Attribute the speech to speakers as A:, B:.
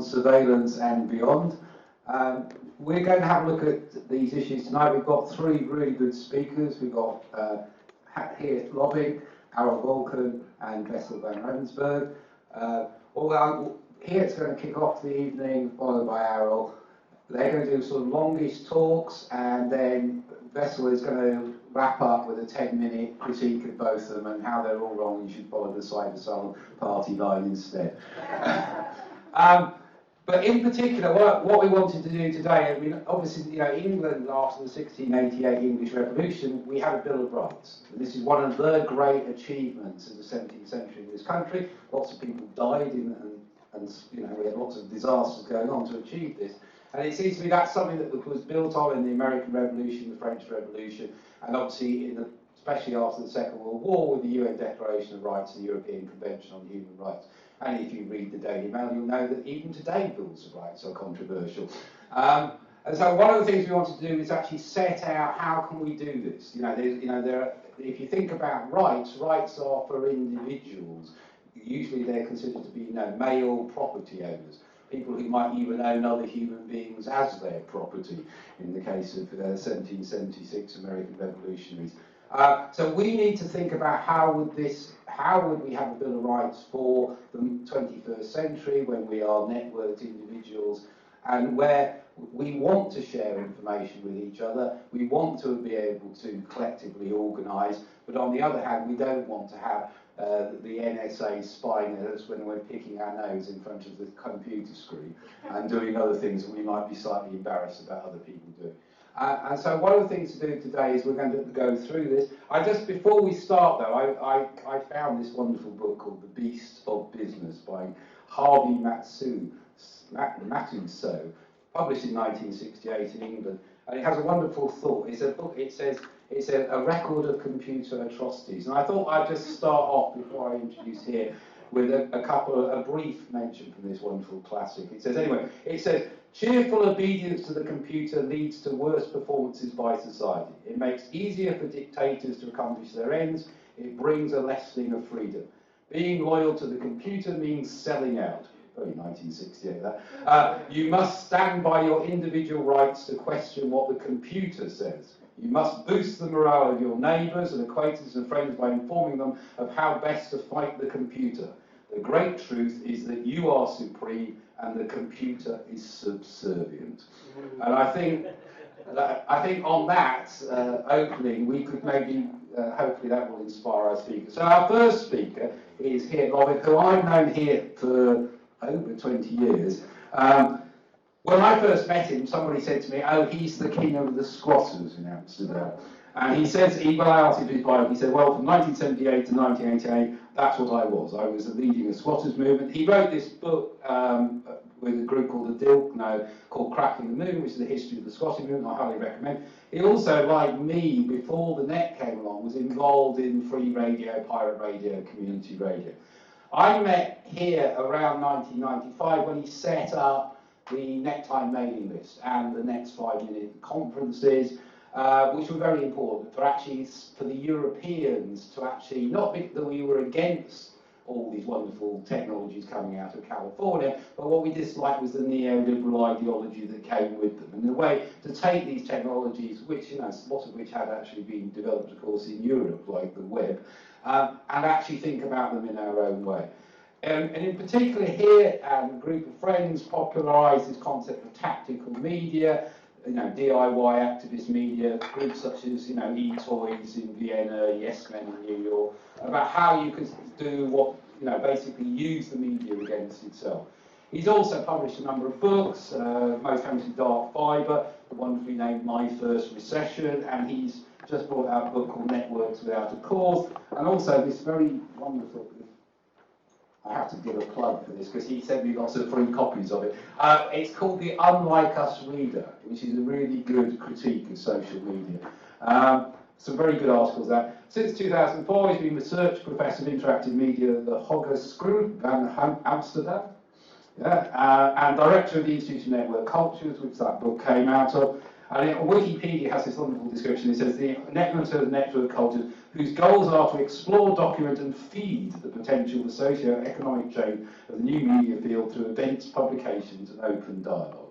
A: on surveillance and beyond. We're going to have a look at these issues tonight. We've got three really good speakers. We've got Geert Lovink, Harold Vulcan, and Wessel van Ravensburg. Geert's going to kick off the evening, followed by Harold. They're going to do sort of longish talks, and then Wessel is going to wrap up with a 10-minute critique of both of them and how they're all wrong. You should follow the Cyber Salon party line instead. But in particular, what we wanted to do today, I mean, obviously, England after the 1688 English Revolution, we had a Bill of Rights. And this is one of the great achievements of the 17th century in this country. Lots of people died and we had lots of disasters going on to achieve this. And it seems to me that's something that was built on in the American Revolution, the French Revolution, and obviously, especially after the Second World War, with the UN Declaration of Rights and the European Convention on Human Rights. And if you read the Daily Mail, you'll know that even today bills of rights are controversial. And so one of the things we wanted to do is actually set out how can we do this. If you think about rights, rights are for individuals. Usually they're considered to be male property owners. People who might even own other human beings as their property, in the case of 1776 American revolutionaries. So we need to think about how would we have a Bill of Rights for the 21st century when we are networked individuals and where we want to share information with each other, we want to be able to collectively organise, but on the other hand, we don't want to have the NSA spying at us when we're picking our nose in front of the computer screen and doing other things that we might be slightly embarrassed about other people doing. And so one of the things to do today is we're going to go through this. Before we start though, I found this wonderful book called The Beast of Business by Harvey Matsuso, published in 1968 in England. And it has a wonderful thought. It's a book, it says a record of computer atrocities. And I thought I'd just start off before I introduce here with a brief mention from this wonderful classic. It says, cheerful obedience to the computer leads to worse performances by society. It makes it easier for dictators to accomplish their ends. It brings a lessening of freedom. Being loyal to the computer means selling out. Very 1968, that. You must stand by your individual rights to question what the computer says. You must boost the morale of your neighbours and acquaintances and friends by informing them of how best to fight the computer. The great truth is that you are supreme and the computer is subservient. And I think on that opening, we could maybe, hopefully that will inspire our speakers. So our first speaker is Geert Lovink, who I've known here for over 20 years. When I first met him, somebody said to me, oh, he's the king of the squatters in Amsterdam. And he says, when I asked him his bio, he said, well, from 1978 to 1988, that's what I was. I was leading a squatters movement. He wrote this book with a group called the Dilk now, called Cracking the Moon, which is the history of the squatting movement. I highly recommend. He also, like me, before the net came along, was involved in free radio, pirate radio, community radio. I met here around 1995 when he set up the Nettime mailing list and the Net's 5-minute conferences, which were very important for the Europeans to actually, not that we were against all these wonderful technologies coming out of California, but what we disliked was the neoliberal ideology that came with them, and the way to take these technologies, which, lots of which had actually been developed, of course, in Europe, like the web, and actually think about them in our own way. And in particular here, a group of friends popularised this concept of tactical media, DIY activist media, groups such as, eToys in Vienna, Yes Men in New York, about how you could do what, basically use the media against itself. He's also published a number of books, most famously Dark Fibre, the wonderfully named My First Recession, and he's just brought out a book called Networks Without a Cause, and also this very wonderful, I have to give a plug for this because he sent me lots of free copies of it. It's called The Unlike Us Reader, which is a really good critique of social media. Some very good articles there. Since 2004, he's been Research Professor of Interactive Media at the Hogeschool van Amsterdam, and Director of the Institute of Network Cultures, which that book came out of. And Wikipedia has this wonderful description. It says the network of network cultures whose goals are to explore, document, and feed the potential of the socio-economic chain of the new media field through events, publications, and open dialogue.